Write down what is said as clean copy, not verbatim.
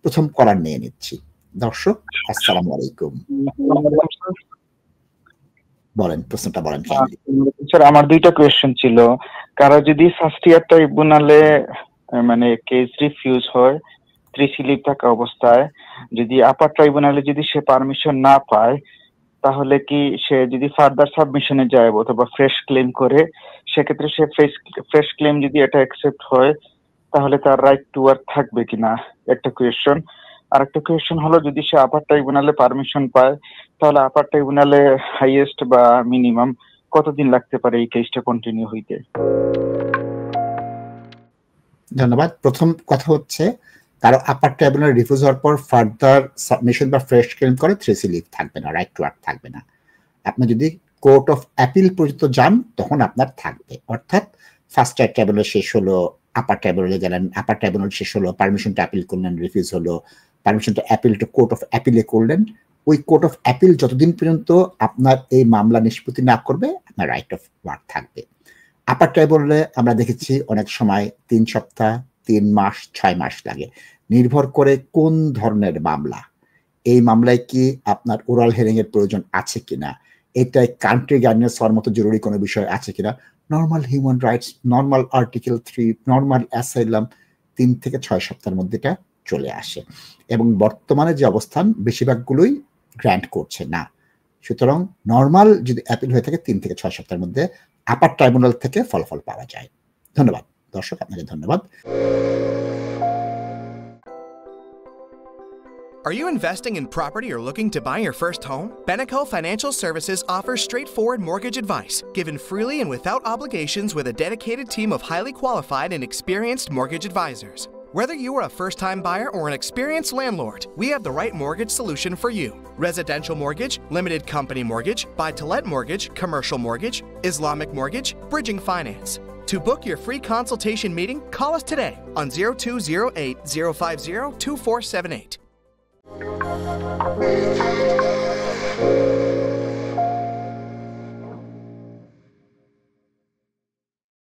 প্রথম কলার নিয়ে নিচ্ছি। দর্শক আসসালামু আলাইকুম। বলেন, প্রশ্নটা বলেন কাইন্ডলি। স্যার আমার দুইটা কোয়েশ্চেন ছিল। কারো যদি ফার্স্ট ইয়ার ট্রাইব্যুনালে মানে কেস রিফিউজ হয় 3C লিভ থাকা অবস্থায়, যদি আপার ট্রাইব্যুনালে যদি সে পারমিশন না পায়, তাহলে কি সে যদি ফার্দার সাবমিশনে যায় অথবা ফ্রেশ ক্লেম করে, সেক্ষেত্রে সে ফ্রেশ ক্লেম যদি এটা অ্যাকসেপ্ট হয় তাহলে তার রাইট টু ওয়ার্ক থাকবে কিনা, একটা কোয়েশ্চেন। আর একটা কোয়েশ্চেন হলো, যদি সে আপার ট্রাইব্যুনালে পারমিশন পায় তাহলে আপার ট্রাইব্যুনালে হাইয়েস্ট বা মিনিমাম কতদিন লাগতে পারে এই কেসটা কন্টিনিউ হইতে? ধন্যবাদ। প্রথম কথা হচ্ছে, কারো আপার ট্রাইব্যুনাল রিফিউজ হওয়ার পর ফার্দার সাবমিশন বা ফ্রেশ ক্লেম করে 3C লিভ থাকবে না, রাইট টু ওয়ার্ক থাকবে না। আপনি যদি কোর্ট অফ অ্যাপিল পর্যন্ত যান তখন আপনার থাকবে। অর্থাৎ ফার্স্ট ইয়ার ট্রাইব্যুনাল শেষ হলো, আপার ট্রাইব্যুনালে গেলেন, আপার ট্রাইব্যুনাল শেষ হলো, পারমিশনটা অ্যাপিল করলেন, রিফিউজ হলো, পারমিশনটা অ্যাপিল টু কোর্ট অফ অ্যাপিলে করলেন। ওই কোর্ট অফ অ্যাপিল যতদিন পর্যন্ত আপনার এই মামলা নিষ্পত্তি না করবে, আপনার রাইট অফ ওয়ার্ক থাকবে। আপার ট্রাইব্যুনালে আমরা দেখেছি অনেক সময় 3 সপ্তাহ, 3 মাস, 6 মাস লাগে, নির্ভর করে কোন ধরনের মামলা। এই মামলায় কি আপনার ওরাল হিয়ারিং এর প্রয়োজন আছে কিনা, এটাই কান্ট্রি গাইডলাইন্স হওয়ার মতো জরুরি কোনো বিষয় আছে কিনা, normal human rights, normal article 3, normal asylum 3 থেকে 6 সপ্তাহের মধ্যে এটা চলে আসে। এবং বর্তমানে যে অবস্থান, বেশিরভাগগুলোই গ্র্যান্ট করছে না। সুতরাং নর্মাল যদি অ্যাপিল হয়ে থাকে 3 থেকে 6 সপ্তাহের মধ্যে আপার ট্রাইব্যুনাল থেকে ফলাফল পাওয়া যায়। ধন্যবাদ দর্শক, আপনাকে ধন্যবাদ। Are you investing in property or looking to buy your first home? Beneco Financial Services offers straightforward mortgage advice, given freely and without obligations, with a dedicated team of highly qualified and experienced mortgage advisors. Whether you are a first-time buyer or an experienced landlord, we have the right mortgage solution for you. Residential mortgage, limited company mortgage, buy-to-let mortgage, commercial mortgage, Islamic mortgage, bridging finance. To book your free consultation meeting, call us today on 0208 050 2478.